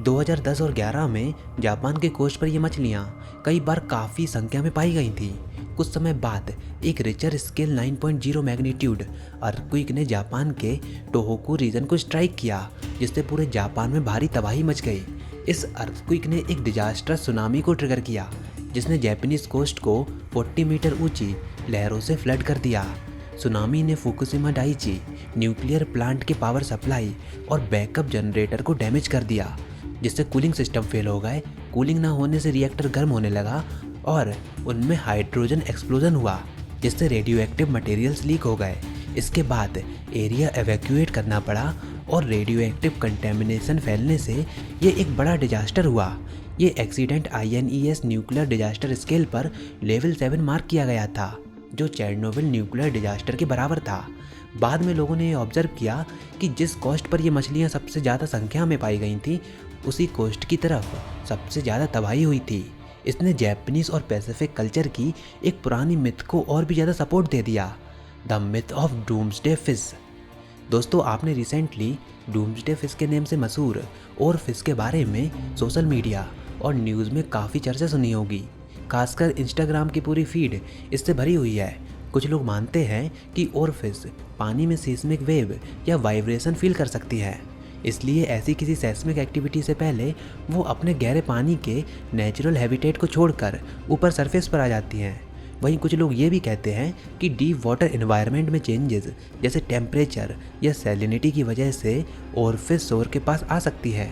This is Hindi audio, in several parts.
2010 और 11 में जापान के कोस्ट पर ये मछलियाँ कई बार काफ़ी संख्या में पाई गई थी। कुछ समय बाद एक रिचर स्केल 9.0 मैग्नीट्यूड अर्थक्वेक ने जापान के टोहोकू रीजन को स्ट्राइक किया, जिससे पूरे जापान में भारी तबाही मच गई। इस अर्थक्वेक ने एक डिजास्टरस सुनामी को ट्रिगर किया, जिसने जापानीज कोस्ट को 40 मीटर ऊंची लहरों से फ्लड कर दिया। सुनामी ने फुकुशिमा डाइची न्यूक्लियर प्लांट के पावर सप्लाई और बैकअप जनरेटर को डैमेज कर दिया, जिससे कूलिंग सिस्टम फेल हो गए। कूलिंग ना होने से रिएक्टर गर्म होने लगा और उनमें हाइड्रोजन एक्सप्लोजन हुआ, जिससे रेडियो एक्टिव मटेरियल्स लीक हो गए। इसके बाद एरिया एवैक्यूएट करना पड़ा और रेडियो एक्टिव कंटेमिनेशन फैलने से ये एक बड़ा डिजास्टर हुआ। ये accident INES nuclear disaster scale पर लेवल 7 मार्क किया गया था, जो चेरनोबिल न्यूक्लियर डिजास्टर के बराबर था। बाद में लोगों ने ऑब्जर्व किया कि जिस कोस्ट पर ये मछलियाँ सबसे ज़्यादा संख्या में पाई गई थी, उसी कोस्ट की तरफ सबसे ज़्यादा तबाही हुई थी। इसने जापानीज और पैसिफिक कल्चर की एक पुरानी मिथ को और भी ज़्यादा सपोर्ट दे दिया, the myth of doomsday fish. दोस्तों, आपने रिसेंटली डूम्सडे फिश के नेम से मशहूर और फिश के बारे में सोशल मीडिया और न्यूज़ में काफ़ी चर्चा सुनी होगी। खासकर इंस्टाग्राम की पूरी फीड इससे भरी हुई है। कुछ लोग मानते हैं कि ओरफिश पानी में सीस्मिक वेव या वाइब्रेशन फील कर सकती है, इसलिए ऐसी किसी सेस्मिक एक्टिविटी से पहले वो अपने गहरे पानी के नेचुरल हैबिटेट को छोड़कर ऊपर सरफेस पर आ जाती हैं। वहीं कुछ लोग ये भी कहते हैं कि डीप वाटर एनवायरनमेंट में चेंजेस जैसे टेम्परेचर या सैलिनिटी की वजह से ओरफिश शोर के पास आ सकती है,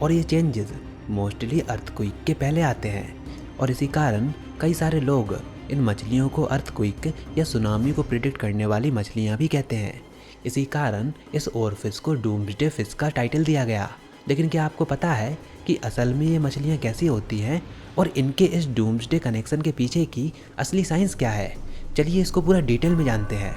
और ये चेंजेस मोस्टली अर्थक्वेक के पहले आते हैं। और इसी कारण कई सारे लोग इन मछलियों को अर्थक्वेक या सुनामी को प्रिडिक्ट करने वाली मछलियाँ भी कहते हैं। इसी कारण इस ओरफिश को डूम्सडे फिश का टाइटल दिया गया। लेकिन क्या आपको पता है कि असल में ये मछलियाँ कैसी होती हैं और इनके इस डूम्सडे कनेक्शन के पीछे की असली साइंस क्या है? चलिए इसको पूरा डिटेल में जानते हैं।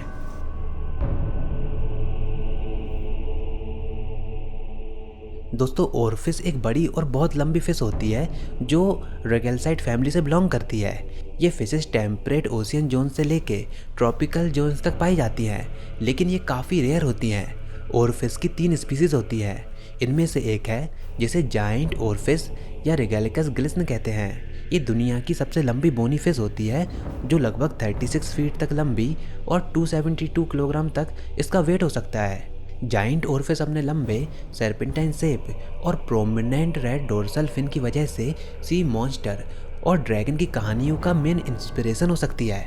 दोस्तों, ओरफिश एक बड़ी और बहुत लंबी फिश होती है जो रेगेलसाइड फैमिली से बिलोंग करती है। ये फिशेस टेम्परेट ओशियन जोन से लेके ट्रॉपिकल जोन्स तक पाई जाती हैं, लेकिन ये काफ़ी रेयर होती हैं। ओरफिश की 3 स्पीसीज होती है। इनमें से एक है जिसे जाइंट ओरफिश या रेगेलिकस ग्लिस्न कहते हैं। ये दुनिया की सबसे लंबी बोनी फिश होती है, जो लगभग 36 फीट तक लंबी और 272 किलोग्राम तक इसका वेट हो सकता है। जाइंट ओरफिश अपने लंबे सर्पेंटाइन शेप और प्रोमिनेंट रेड डोर्सल फिन की वजह से सी मॉन्स्टर और ड्रैगन की कहानियों का मेन इंस्पिरेशन हो सकती है।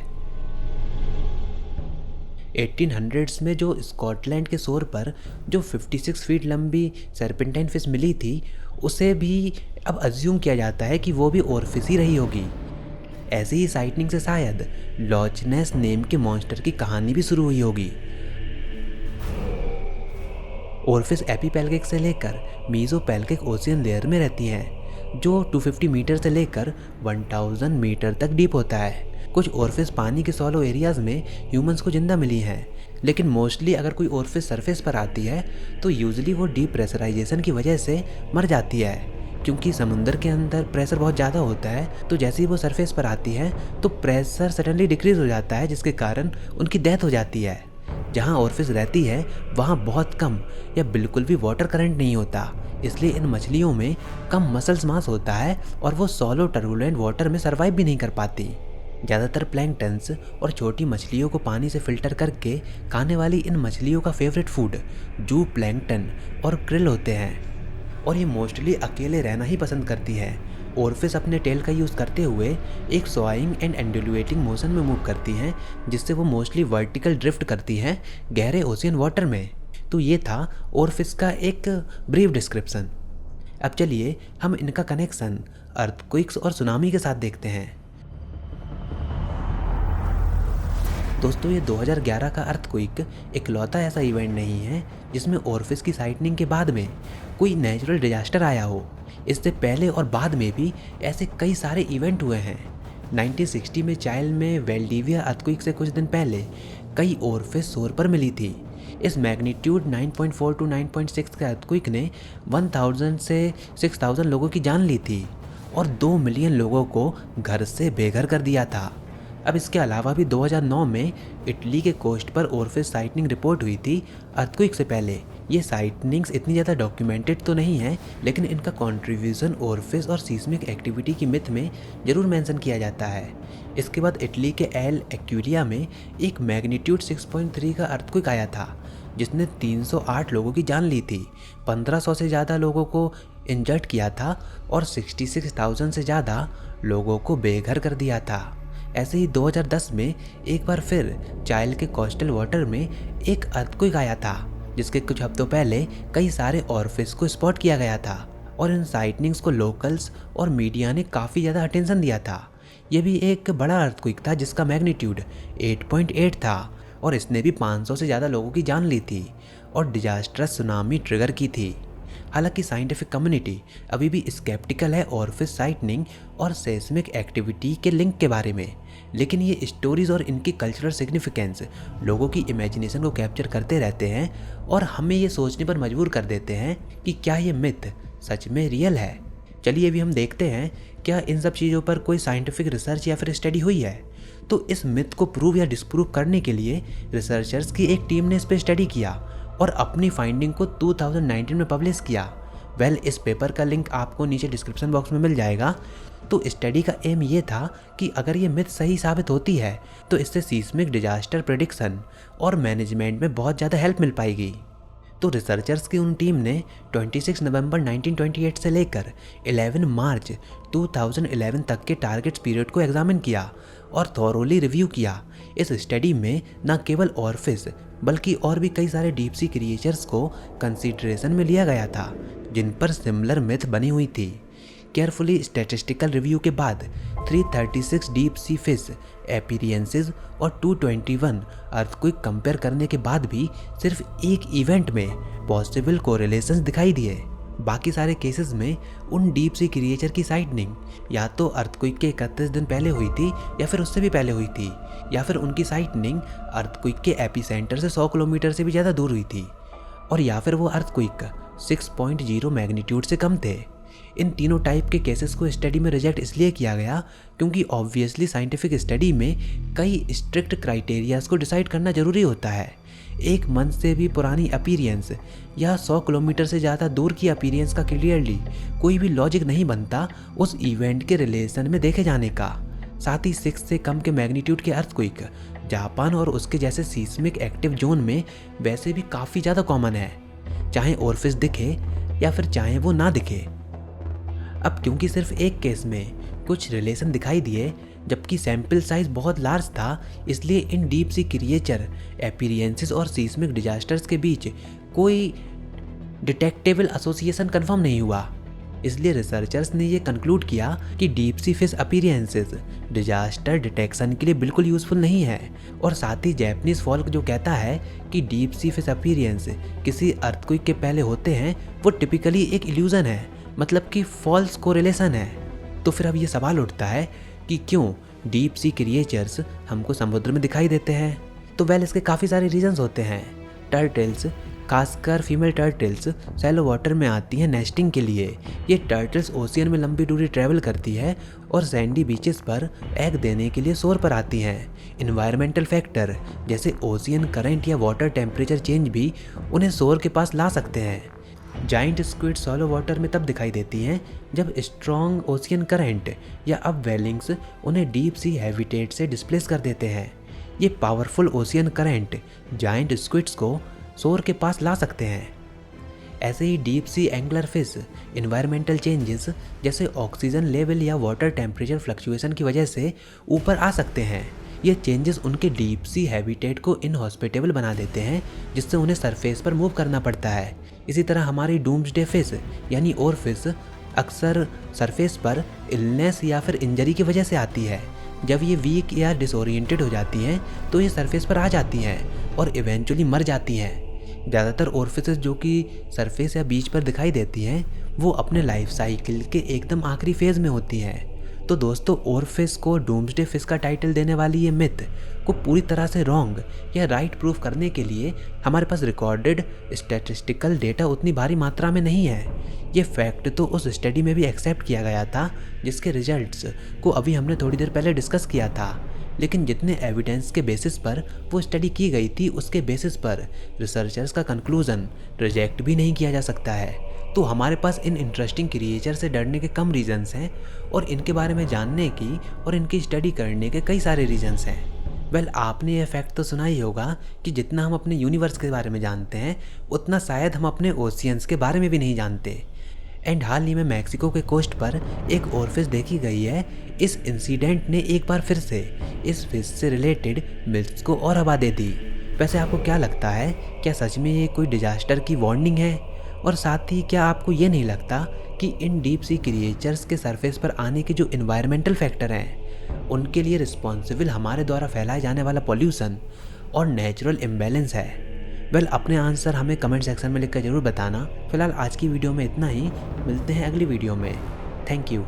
1800s में जो स्कॉटलैंड के शोर पर जो 56 फीट लंबी सर्पेंटाइन फिश मिली थी, उसे भी अब अज्यूम किया जाता है कि वो भी ओरफिश ही रही होगी। ऐसी ही साइटनिंग से शायद लॉच नेस नेम के मॉन्स्टर की कहानी भी शुरू हुई होगी। ओरफिश एपीपेलगिक से लेकर मीजोपेलगिक ओशियन लेयर में रहती हैं, जो 250 मीटर से लेकर 1000 मीटर तक डीप होता है। कुछ ओरफिश पानी के सॉलो एरियाज में ह्यूमंस को जिंदा मिली हैं, लेकिन मोस्टली अगर कोई ओरफिश सरफेस पर आती है तो यूजुअली वो डीप प्रेशराइजेशन की वजह से मर जाती है, क्योंकि समुंदर के अंदर प्रेशर बहुत ज़्यादा होता है। तो जैसे ही वो सरफेस पर आती है तो प्रेशर सडनली डिक्रीज हो जाता है, जिसके कारण उनकी डेथ हो जाती है। जहाँ ओरफिश रहती है वहाँ बहुत कम या बिल्कुल भी वाटर करंट नहीं होता, इसलिए इन मछलियों में कम मसल्स मास होता है और वो सॉलो टर्बुलेंट वाटर में सर्वाइव भी नहीं कर पाती। ज़्यादातर प्लैंक्टन्स और छोटी मछलियों को पानी से फिल्टर करके खाने वाली इन मछलियों का फेवरेट फूड जू प्लैंक्टन और क्रिल होते हैं, और ये मोस्टली अकेले रहना ही पसंद करती है। ओरफिश अपने टेल का यूज़ करते हुए एक स्वाइंग एंड एंडुलेटिंग मोशन में मूव करती हैं, जिससे वो मोस्टली वर्टिकल ड्रिफ्ट करती हैं गहरे ओशियन वाटर में। तो ये था ओरफिश का एक ब्रीफ डिस्क्रिप्शन। अब चलिए हम इनका कनेक्शन अर्थक्वेक्स और सुनामी के साथ देखते हैं। दोस्तों, ये 2011 का अर्थक्वेक इकलौता ऐसा इवेंट नहीं है जिसमें ओरफिश की साइटनिंग के बाद में कोई नेचुरल डिजास्टर आया हो। इससे पहले और बाद में भी ऐसे कई सारे इवेंट हुए हैं। 1960 में चाइल्ड में वेल्डिविया अर्थक्वेक से कुछ दिन पहले कई ओरफिश शोर पर मिली थी। इस मैग्नीट्यूड 9.4 टू 9.6 के अर्थक्वेक ने 1000 से 6000 लोगों की जान ली थी और 2 मिलियन लोगों को घर से बेघर कर दिया था। अब इसके अलावा भी 2009 में इटली के कोस्ट पर ओरफिस साइटनिंग रिपोर्ट हुई थी अर्थक्वेक से पहले। ये साइटनिंग्स इतनी ज़्यादा डॉक्यूमेंटेड तो नहीं है, लेकिन इनका कंट्रीब्यूशन ओरफिस और सीस्मिक एक्टिविटी की मिथ में ज़रूर मेंशन किया जाता है। इसके बाद इटली के एल एक्यूरिया में एक मैग्नीट्यूड 6.3 का अर्थक्वेक आया था, जिसने 308 लोगों की जान ली थी, 1500 से ज़्यादा लोगों को इंजर्ड किया था और 66,000 से ज़्यादा लोगों को बेघर कर दिया था। ऐसे ही 2010 में एक बार फिर चाइल के कोस्टल वाटर में एक अर्थक्वेक आया था, जिसके कुछ हफ्तों पहले कई सारे ऑर्फिस को स्पॉट किया गया था और इन साइटनिंग्स को लोकल्स और मीडिया ने काफ़ी ज़्यादा अटेंशन दिया था। ये भी एक बड़ा अर्थक्वेक था जिसका मैग्नीट्यूड 8.8 था और इसने भी 500 से ज़्यादा लोगों की जान ली थी और डिजास्टरस सुनामी ट्रिगर की थी। हालांकि साइंटिफिक कम्युनिटी अभी भी स्केप्टिकल है ऑर्फिस साइटनिंग और सेस्मिक एक्टिविटी के लिंक के बारे में, लेकिन ये स्टोरीज और इनकी कल्चरल सिग्निफिकेंस लोगों की इमेजिनेशन को कैप्चर करते रहते हैं और हमें ये सोचने पर मजबूर कर देते हैं कि क्या ये मिथ सच में रियल है। चलिए अभी हम देखते हैं क्या इन सब चीज़ों पर कोई साइंटिफिक रिसर्च या फिर स्टडी हुई है। तो इस मिथ को प्रूव या डिस्प्रूव करने के लिए रिसर्चर्स की एक टीम ने इस पर स्टडी किया और अपनी फाइंडिंग को 2019 में पब्लिश किया। इस पेपर का लिंक आपको नीचे डिस्क्रिप्शन बॉक्स में मिल जाएगा। तो स्टडी का एम ये था कि अगर ये मिथ सही साबित होती है तो इससे सीस्मिक डिजास्टर प्रेडिक्शन और मैनेजमेंट में बहुत ज़्यादा हेल्प मिल पाएगी। तो रिसर्चर्स की उन टीम ने 26 नवंबर 1928 से लेकर 11 मार्च 2011 तक के टारगेट्स पीरियड को एग्जामिन किया और थॉरोली रिव्यू किया। इस स्टडी में न केवल ऑर्फिस बल्कि और भी कई सारे डीप सी क्रिएचर्स को कंसीडरेशन में लिया गया था जिन पर सिमिलर मिथ बनी हुई थी। केयरफुली स्टैटिस्टिकल रिव्यू के बाद 336 डीप सी फिश अपीयरेंसेस और 221 अर्थक्वेक कंपेयर करने के बाद भी सिर्फ एक इवेंट में पॉसिबल कोरिलेशंस दिखाई दिए। बाकी सारे केसेस में उन डीप सी क्रिएचर की साइटनिंग या तो अर्थक्वेक के 31 दिन पहले हुई थी या फिर उससे भी पहले हुई थी, या फिर उनकी साइटनिंग अर्थक्वेक के एपिसेंटर से 100 किलोमीटर से भी ज़्यादा दूर हुई थी, और या फिर वो अर्थक्वेक 6.0 मैग्नीट्यूड से कम थे। इन तीनों टाइप के केसेस को स्टडी में रिजेक्ट इसलिए किया गया क्योंकि ऑब्वियसली साइंटिफिक स्टडी में कई स्ट्रिक्ट क्राइटेरियाज को डिसाइड करना ज़रूरी होता है। एक मंथ से भी पुरानी अपीयरेंस या 100 किलोमीटर से ज़्यादा दूर की अपीयरेंस का क्लियरली कोई भी लॉजिक नहीं बनता उस इवेंट के रिलेशन में देखे जाने का। साथ ही 6 से कम के मैग्नीट्यूड के अर्थक्वेक जापान और उसके जैसे सीस्मिक एक्टिव जोन में वैसे भी काफ़ी ज़्यादा कॉमन है, चाहे ऑर्फिस दिखे या फिर चाहे वो ना दिखे। अब क्योंकि सिर्फ एक केस में कुछ रिलेशन दिखाई दिए जबकि सैंपल साइज बहुत लार्ज था, इसलिए इन डीप सी क्रिएचर अपीयरेंसेस और सीस्मिक डिजास्टर्स के बीच कोई डिटेक्टेबल एसोसिएशन कंफर्म नहीं हुआ। इसलिए रिसर्चर्स ने ये कंक्लूड किया कि deep sea fish appearances disaster detection के लिए बिल्कुल यूज़फुल नहीं है। और साथ ही जैपनीज फॉल्क जो कहता है कि डीप सी फिश अपीयरेंस किसी अर्थक्वेक के पहले होते हैं, वो टिपिकली एक इल्यूजन है, मतलब कि फॉल्स कोरिलेशन है। तो फिर अब ये सवाल उठता है कि क्यों डीप सी क्रिएचर्स हमको समुद्र में दिखाई देते हैं। तो इसके काफ़ी सारे रीजंस होते हैं। टर्टल्स, खासकर फीमेल टर्टल्स सैलो वाटर में आती हैं नेस्टिंग के लिए। ये टर्टल्स ओशियन में लंबी दूरी ट्रैवल करती है और सैंडी बीचेस पर एग देने के लिए शोर पर आती हैं। इन्वायरमेंटल फैक्टर जैसे ओशियन करंट या वाटर टेम्परेचर चेंज भी उन्हें शोर के पास ला सकते हैं। जाइंट स्क्विड सॉलो वाटर में तब दिखाई देती हैं जब स्ट्रॉन्ग ओशियन करंट या अपवेलिंग्स उन्हें डीप सी हैबिटेट से डिस्प्लेस कर देते हैं। ये powerful ocean current giant squids को शोर के पास ला सकते हैं। ऐसे ही deep sea angler fish environmental changes जैसे ऑक्सीजन लेवल या वाटर टेम्परेचर फ्लक्चुएशन की वजह से ऊपर आ सकते हैं। ये चेंजेस उनके डीप सी हैबिटेट को इनहॉस्पिटेबल बना देते हैं, जिससे उन्हें सरफेस पर मूव करना पड़ता है। इसी तरह हमारी डूम्सडे फिश यानी ऑरफिश अक्सर सरफेस पर इलनेस या फिर इंजरी की वजह से आती है। जब ये वीक या डिसोरिएंटेड हो जाती हैं तो ये सरफेस पर आ जाती हैं और इवेंचुअली मर जाती हैं। ज़्यादातर ऑरफिशेस जो कि सरफेस या बीच पर दिखाई देती हैं वो अपने लाइफ साइकिल के एकदम आखिरी फेज़ में होती हैं। तो दोस्तों, ऑरफिश को डूम्सडे फिश का टाइटल देने वाली ये मिथ को पूरी तरह से रॉन्ग या राइट प्रूफ करने के लिए हमारे पास रिकॉर्डेड स्टैटिस्टिकल डेटा उतनी भारी मात्रा में नहीं है। ये फैक्ट तो उस स्टडी में भी एक्सेप्ट किया गया था जिसके रिजल्ट्स को अभी हमने थोड़ी देर पहले डिस्कस किया था। लेकिन जितने एविडेंस के बेसिस पर वो स्टडी की गई थी उसके बेसिस पर रिसर्चर्स का कंक्लूजन रिजेक्ट भी नहीं किया जा सकता है। तो हमारे पास इन इंटरेस्टिंग क्रिएचर से डरने के कम रीजंस हैं और इनके बारे में जानने की और इनकी स्टडी करने के कई सारे रीजंस हैं। वेल, आपने ये फैक्ट तो सुना ही होगा कि जितना हम अपने यूनिवर्स के बारे में जानते हैं उतना शायद हम अपने ओशियंस के बारे में भी नहीं जानते। एंड हाल ही में मैक्सिको के कोस्ट पर एक और फिश देखी गई है। इस इंसिडेंट ने एक बार फिर से इस फिश से रिलेटेड मिथ्स को और हवा दे दी। वैसे आपको क्या लगता है, क्या सच में ये कोई डिजास्टर की वार्निंग है? और साथ ही क्या आपको ये नहीं लगता कि इन डीप सी क्रिएचर्स के सरफेस पर आने के जो इन्वायरमेंटल फैक्टर हैं उनके लिए रिस्पॉन्सिबल हमारे द्वारा फैलाए जाने वाला पॉल्यूशन और नेचुरल इम्बैलेंस है? वेल, अपने आंसर हमें कमेंट सेक्शन में लिखकर ज़रूर बताना। फिलहाल आज की वीडियो में इतना ही, मिलते हैं अगली वीडियो में। Thank you.